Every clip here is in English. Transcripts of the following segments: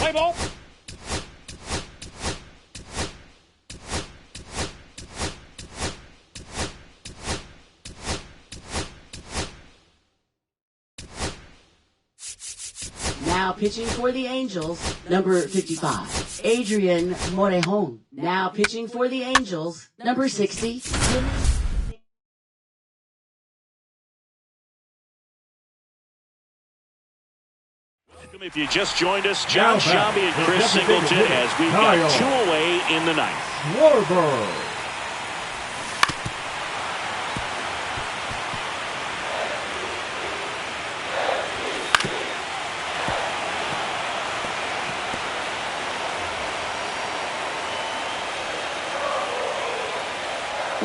Play ball. Now pitching for the Angels, number 55, Adrian Morejon. Now pitching for the Angels, number 60, If you just joined us, John Shambi and Chris Singleton as we've got 2 away in the ninth. Warburg.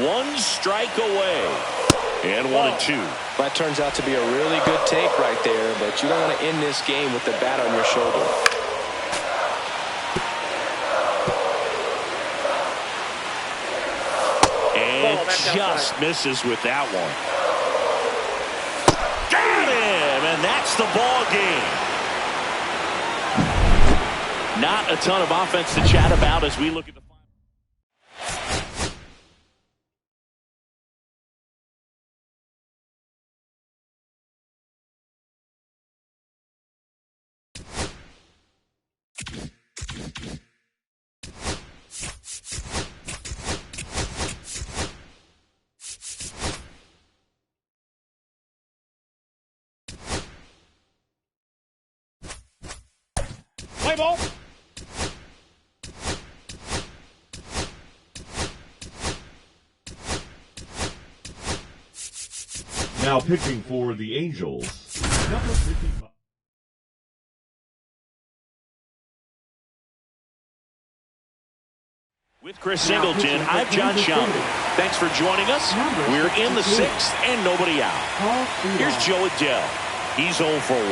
One strike away. And 1-2. That turns out to be a really good take right there, but you don't want to end this game with the bat on your shoulder. And just misses with that one. Got him! And that's the ball game. Not a ton of offense to chat about as we look at the play ball. Now pitching for the Angels, number 55. With Chris Singleton, I'm John Shambi. Thanks for joining us. We're in the 6th and nobody out. Here's Joe Adele. He's 0 for 1.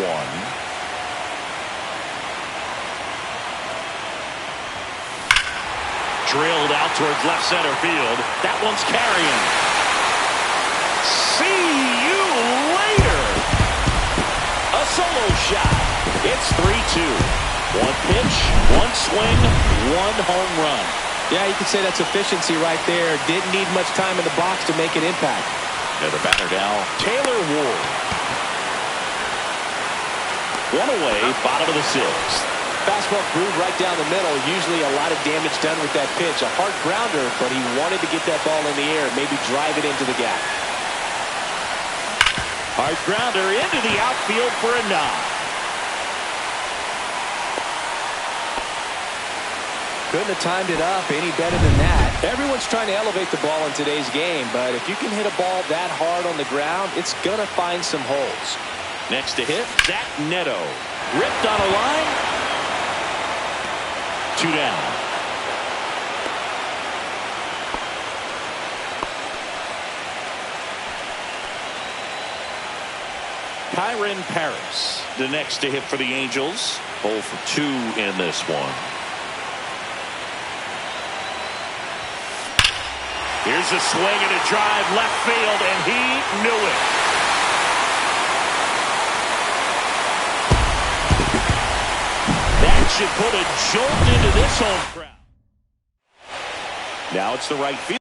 Drilled out towards left center field. That one's carrying. See you later. A solo shot. It's 3-2. 1 pitch, 1 swing, 1 home run. Yeah, you could say that's efficiency right there. Didn't need much time in the box to make an impact. And the batter now, Taylor Ward. 1 away, bottom of the 6th. Fastball groove right down the middle. Usually a lot of damage done with that pitch. A hard grounder, but he wanted to get that ball in the air, maybe drive it into the gap. Hard grounder into the outfield for a knock. Couldn't have timed it up any better than that. Everyone's trying to elevate the ball in today's game, but if you can hit a ball that hard on the ground, it's going to find some holes. Next to hit, Zach Neto. Ripped on a line. 2 down. Kyron Paris, the next to hit for the Angels. 0 for 2 in this one. Here's a swing and a drive left field, and he knew it. That should put a jolt into this home crowd. Now it's the right field.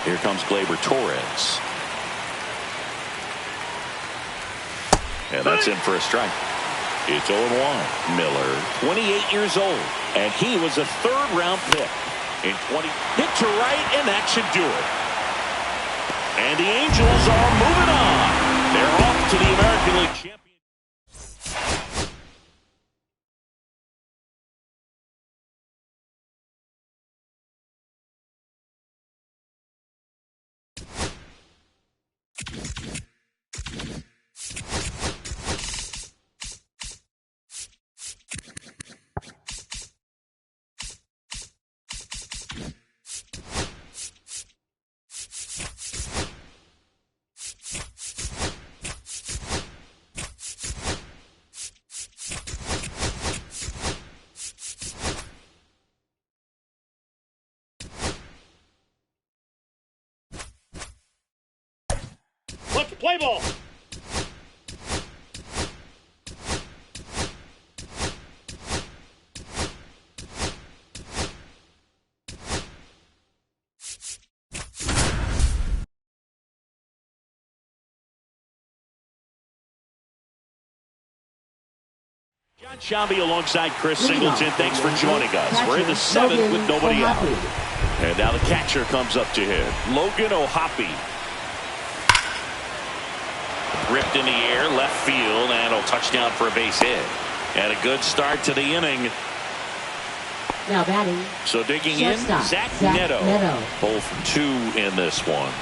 Here comes Gleyber Torres. And that's in for a strike. It's 0-1. Miller, 28 years old, and he was a third-round pick. In 20, hit to right, and that should do it. And the Angels are moving on. They're off to the American League Championship. Let's play ball. John Shambi alongside Chris Singleton. Thanks for joining us. We're in the seventh with nobody out. And now the catcher comes up to him. Logan O'Hoppe. Ripped in the air, left field, and a touchdown for a base hit. And a good start to the inning. Now batting. So digging in, Zach Neto. 0 for 2 in this one.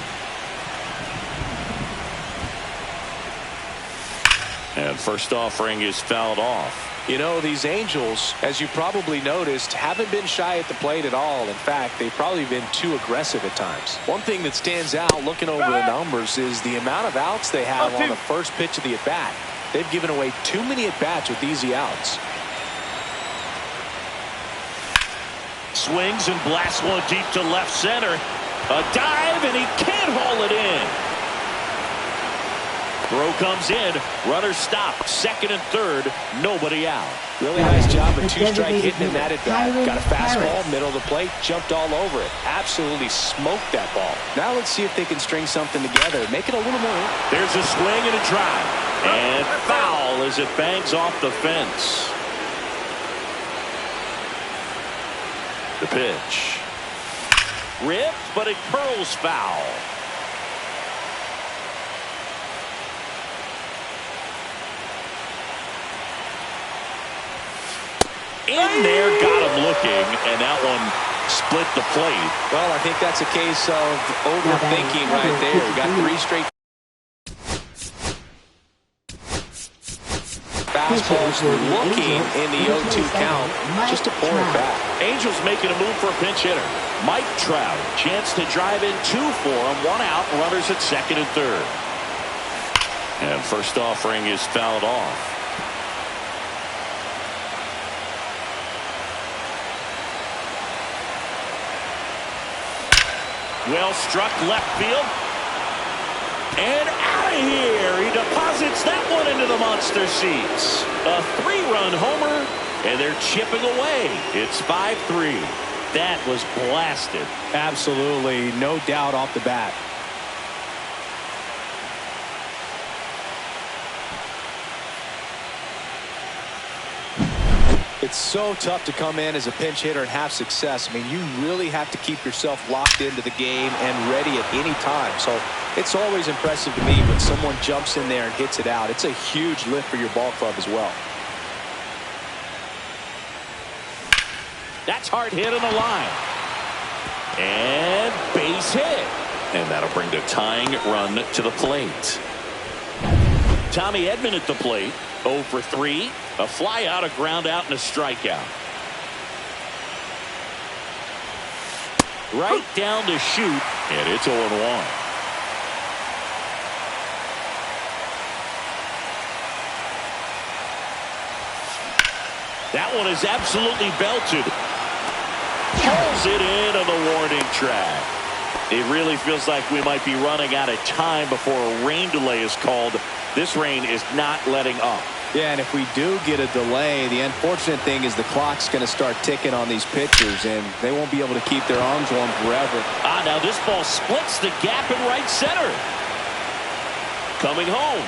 And first offering is fouled off. You know, these Angels, as you probably noticed, haven't been shy at the plate at all. In fact, they've probably been too aggressive at times. One thing that stands out looking over the numbers is the amount of outs they have on the first pitch of the at-bat. They've given away too many at-bats with easy outs. Swings and blasts one deep to left center. A dive, and he can't haul it in. Throw comes in. Runner stopped. Second and third. Nobody out. Really nice job of two-strike hitting in that at-bat. Got a fastball, middle of the plate, jumped all over it. Absolutely smoked that ball. Now let's see if they can string something together. Make it a little more. There's a swing and a drive. And foul as it bangs off the fence. The pitch. Ripped, but it curls foul. In there, got him looking, and that one split the plate. Well, I think that's a case of overthinking right there. You got 3 straight fastballs looking in the 0-2 count just to pour it back. Angels making a move for a pinch hitter. Mike Trout, chance to drive in 2 for him, 1 out, runners at second and third. And first offering is fouled off. Well struck left field. And out of here. He deposits that one into the monster seats. A 3-run homer, and they're chipping away. It's 5-3. That was blasted. Absolutely. No doubt off the bat. It's so tough to come in as a pinch hitter and have success. I mean, you really have to keep yourself locked into the game and ready at any time. So it's always impressive to me when someone jumps in there and hits it out. It's a huge lift for your ball club as well. That's hard hit on the line. And base hit. And that'll bring the tying run to the plate. Tommy Edman at the plate. 0 for 3. A fly out, a ground out, and a strikeout. Right down to shoot, and it's 0-1. That one is absolutely belted. Pulls it in on the warning track. It really feels like we might be running out of time before a rain delay is called. This rain is not letting up. Yeah, and if we do get a delay, the unfortunate thing is the clock's going to start ticking on these pitchers, and they won't be able to keep their arms warm forever. Now this ball splits the gap in right center. Coming home.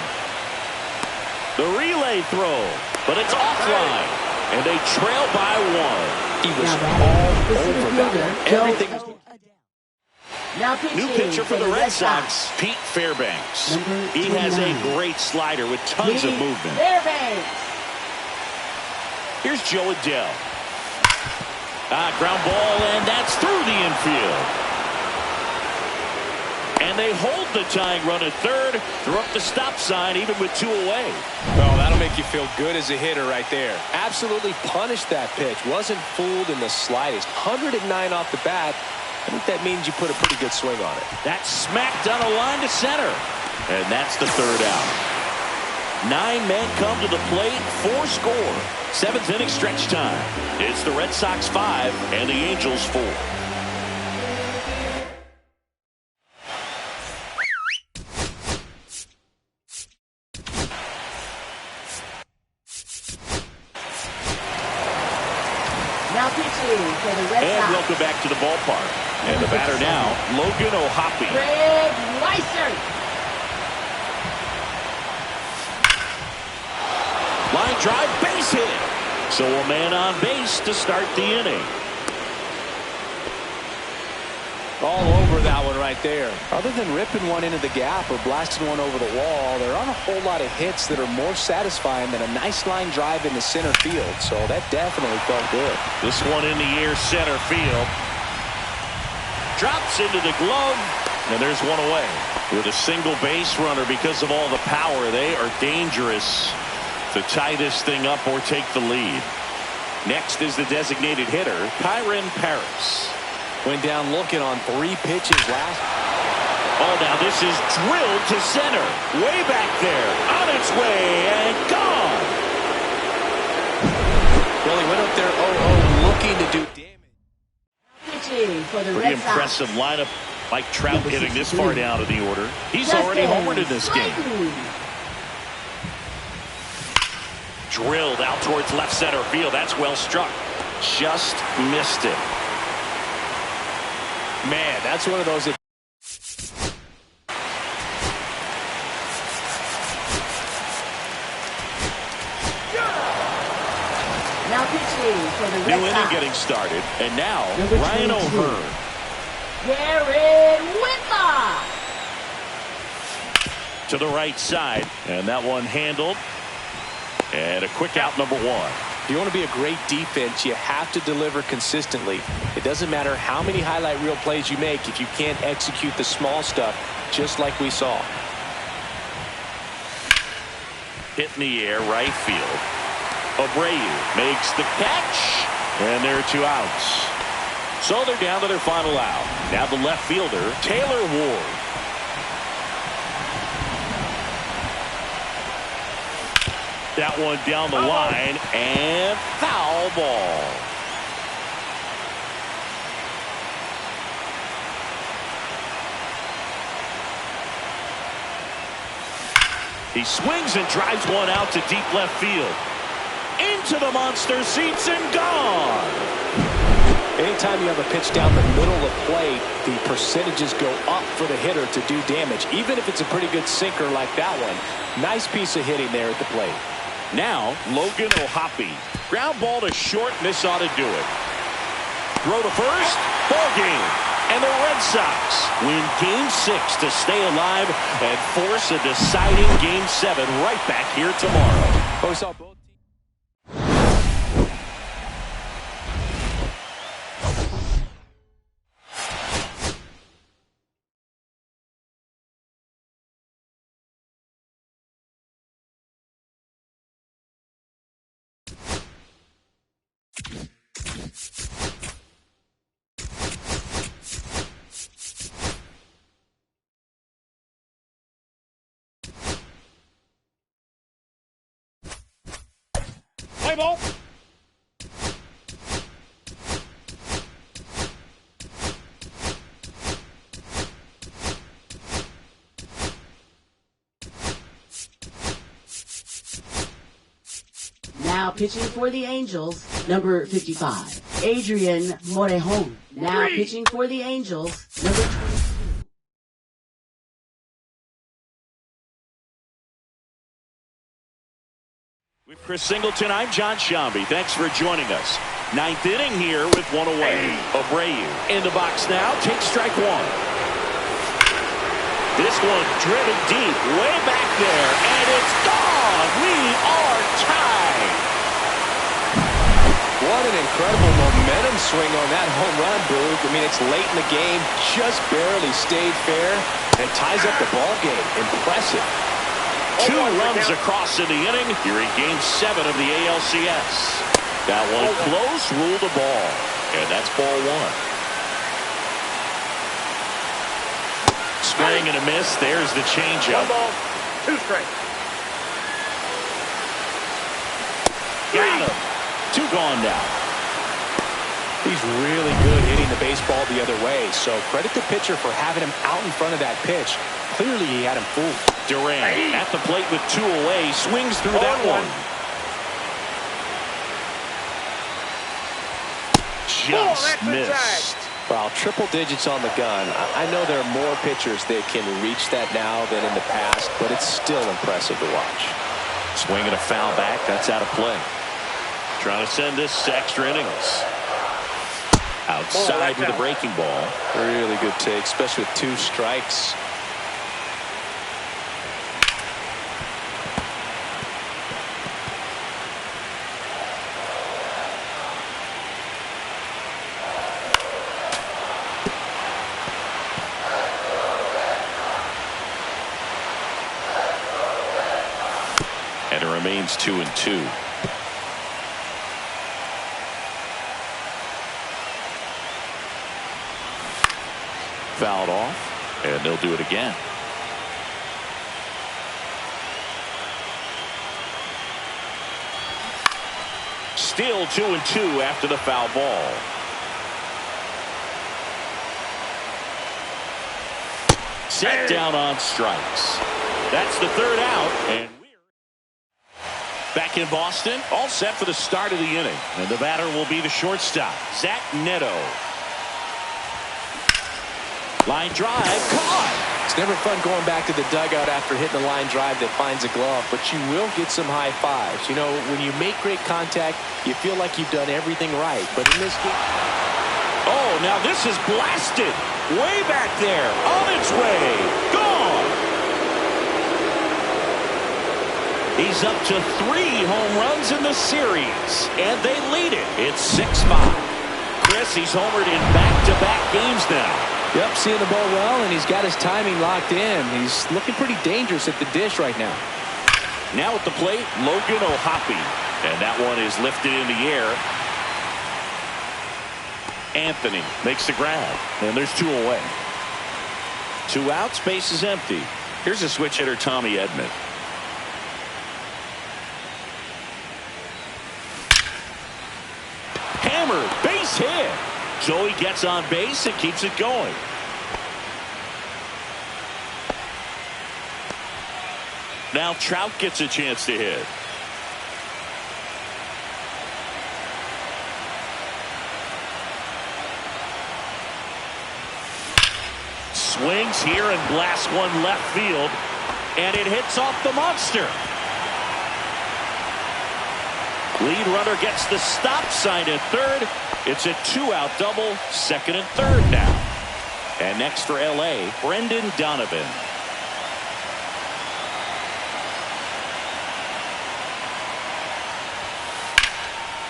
The relay throw, but it's offline, and they trail by 1. He was all over that one. Everything was... New pitcher for the Red Sox, Pete Fairbanks. He has a great slider with tons of movement. Here's Joe Adele. Ground ball, and that's through the infield. And they hold the tying run at third. Throw up the stop sign even with 2 away. Oh, that'll make you feel good as a hitter right there. Absolutely punished that pitch. Wasn't fooled in the slightest. 109 off the bat. I think that means you put a pretty good swing on it. That's smacked down a line to center. And that's the third out. 9 men come to the plate, 4 score. 7th inning stretch time. It's the Red Sox 5 and the Angels 4. Now pitching for the Red And Sox. welcome back to the ballpark. And the batter now, Logan O'Hoppe. Greg Weissert. Line drive, base hit. So a man on base to start the inning. All over that one right there. Other than ripping one into the gap or blasting one over the wall, there aren't a whole lot of hits that are more satisfying than a nice line drive into center field. So that definitely felt good. This one in the air, center field. Drops into the glove, and there's one away. With a single base runner, because of all the power, they are dangerous to tie this thing up or take the lead. Next is the designated hitter, Kyren Paris. Went down looking on 3 pitches last. Oh, now this is drilled to center. Way back there. On its way and gone. Well, he went up there 0-0 looking to do damage. Pitching for the Pretty Red Sox. impressive lineup. Mike Trout Number getting this 63. far down of the order. He's Justin already homered in this game. Slayton. Drilled out towards left center field. That's well struck. Just missed it. Man, that's one of those. Now pitching for the New Red inning Sox. getting started. And now, Number Ryan 22. O'Hearn. Garrett Whitlock. To the right side. And that one handled. And a quick out, number 1. If you want to be a great defense, you have to deliver consistently. It doesn't matter how many highlight reel plays you make if you can't execute the small stuff, just like we saw. Hit in the air, right field. Abreu makes the catch. And there are 2 outs. So they're down to their final out. Now the left fielder, Taylor Ward. That one down the line, and foul ball. He swings and drives one out to deep left field. Into the monster seats and gone. Anytime you have a pitch down the middle of the plate, the percentages go up for the hitter to do damage, even if it's a pretty good sinker like that one. Nice piece of hitting there at the plate. Now, Logan O'Hoppe. Ground ball to short, and this ought to do it. Throw to first, ball game. And the Red Sox win Game 6 to stay alive and force a deciding Game 7 right back here tomorrow. But we saw both. Play ball. Now pitching for the Angels, number 55, Adrian Morejon. Now pitching for the Angels, number 22. With Chris Singleton, I'm John Shambi. Thanks for joining us. 9th inning here with one away. Abreu in the box now. Takes strike 1. This one driven deep, way back there, and it's gone. We are tied. What an incredible momentum swing on that home run, Boog. I mean, it's late in the game, just barely stayed fair, and ties up the ball game. Impressive. 2 runs across in the inning here in Game 7 of the ALCS. That one close, ruled the ball, and that's ball 1. Swing and a miss. There's the changeup. 1 ball, 2 strikes. Got him. 2 gone now. He's really good hitting the baseball the other way, so credit the pitcher for having him out in front of that pitch. Clearly he had him fooled. Durant at the plate with 2 away. Swings through that one. Just missed. Wow, triple digits on the gun. I know there are more pitchers that can reach that now than in the past, but it's still impressive to watch. Swinging a foul back. That's out of play. Trying to send this to extra innings. Outside with a breaking ball. Really good take, especially with 2 strikes. And it remains 2-2. Fouled off, and they'll do it again. Still 2-2 after the foul ball. Set down on strikes. That's the 3rd out, and back in Boston, all set for the start of the inning. And the batter will be the shortstop, Zach Neto. Line drive, caught. It's never fun going back to the dugout after hitting a line drive that finds a glove, but you will get some high fives. You know, when you make great contact, you feel like you've done everything right. But in this game... Oh, now this is blasted. Way back there. On its way. Gone. He's up to 3 home runs in the series, and they lead it. It's 6-5. Chris, he's homered in back-to-back games now. Yep, seeing the ball well, and he's got his timing locked in. He's looking pretty dangerous at the dish right now. Now at the plate, Logan O'Hoppe. And that one is lifted in the air. Anthony makes the grab, and there's 2 away. 2 outs, base is empty. Here's a switch hitter, Tommy Edman. Hammered, base hit. Joey gets on base and keeps it going. Now Trout gets a chance to hit. Swings here and blasts one left field, and it hits off the monster. Lead runner gets the stop sign at 3rd. It's a 2-out double, 2nd and 3rd now. And next for LA, Brendan Donovan.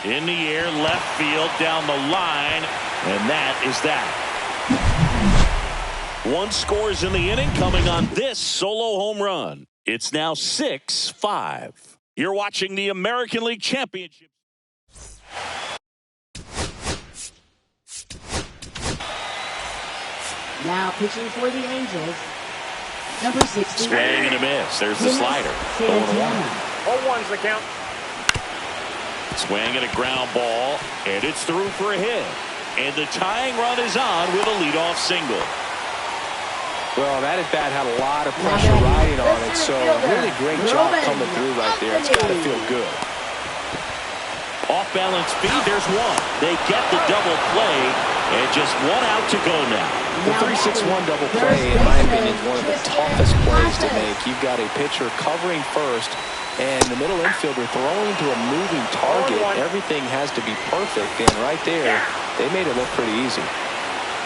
In the air, left field, down the line, and that is that. 1 scores in the inning coming on this solo home run. It's now 6-5. You're watching the American League Championship. Now pitching for the Angels, number 60. Swing and a miss. There's the slider. 0-1's the count. Swing and a ground ball, and it's through for a hit. And the tying run is on with a leadoff single. Well, that at bat had a lot of pressure riding on it, so really great job coming through right there. It's got to feel good. Off balance speed, there's one. They get the double play, and just 1 out to go now. The 3-6-1 double play, in my opinion, is one of the toughest plays to make. You've got a pitcher covering first, and the middle infielder throwing to a moving target. Everything has to be perfect, and right there, they made it look pretty easy.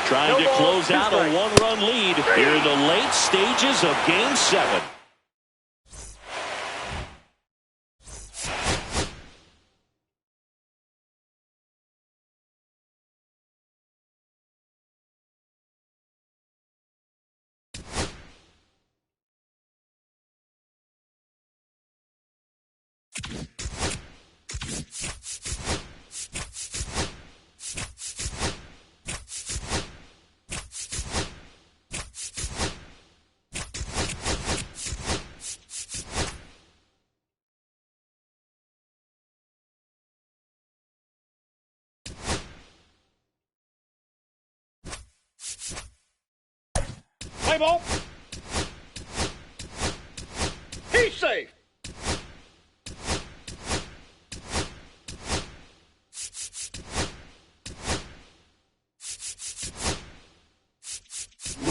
Trying to close out a 1-run lead here in the late stages of Game 7. Play ball. He's safe.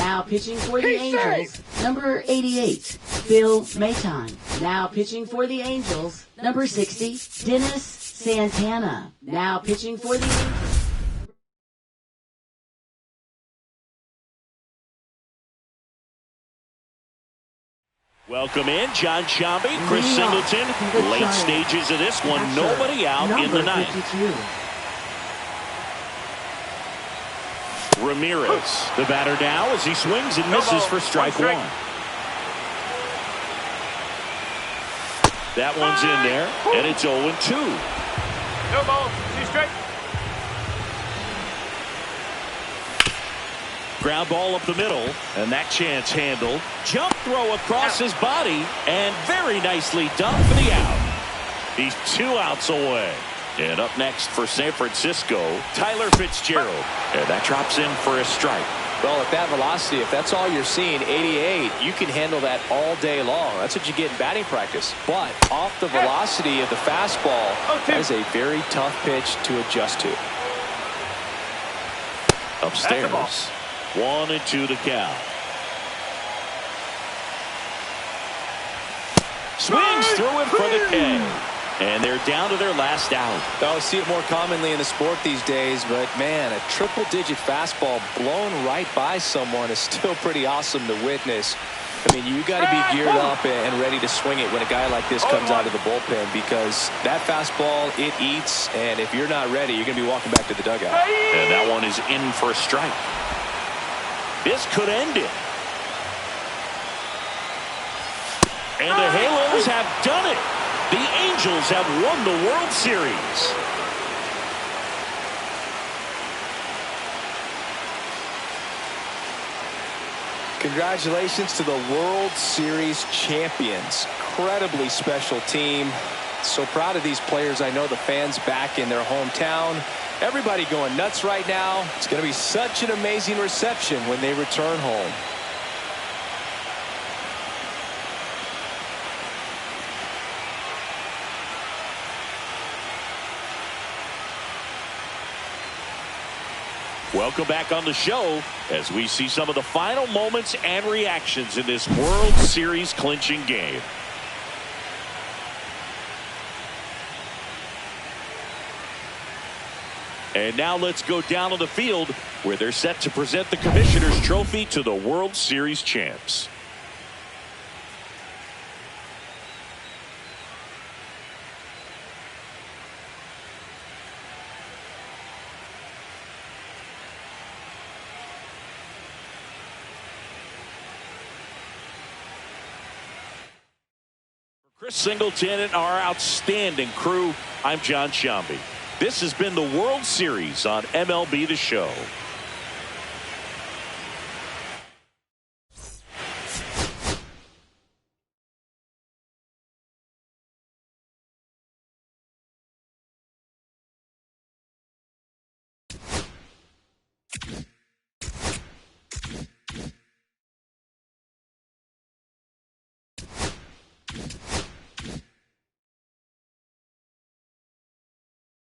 Now pitching for the He's Angels, number 88, Bill Maton. Now pitching for the Angels, number 60, Dennis Santana. Now pitching for the Angels. Welcome in, John Shambi, Chris Singleton. Late stages of this one, nobody out in the ninth. 52. Ramirez, the batter now as he swings and misses for strike one. That one's in there, and it's 0-2. No ball. See straight. Ground ball up the middle, and that chance handled. Jump throw across his body, and very nicely done for the out. He's 2 outs away. And up next for San Francisco, Tyler Fitzgerald. And that drops in for a strike. Well, at that velocity, if that's all you're seeing, 88, you can handle that all day long. That's what you get in batting practice. But off the velocity of the fastball, that is a very tough pitch to adjust to. Upstairs, 1-2 the count. Swings through it for the K. And they're down to their last out. I see it more commonly in the sport these days, but man, a triple-digit fastball blown right by someone is still pretty awesome to witness. I mean, you got to be geared up and ready to swing it when a guy like this comes out of the bullpen, because that fastball, it eats, and if you're not ready, you're going to be walking back to the dugout. And that one is in for a strike. This could end it. And the Halos have done it. The Angels have won the World Series. Congratulations to the World Series champions. Incredibly special team. So proud of these players. I know the fans back in their hometown. Everybody going nuts right now. It's going to be such an amazing reception when they return home. Welcome back on the show as we see some of the final moments and reactions in this World Series clinching game. And now let's go down on the field where they're set to present the Commissioner's Trophy to the World Series champs. Chris Singleton and our outstanding crew, I'm John Shambi. This has been the World Series on MLB The Show.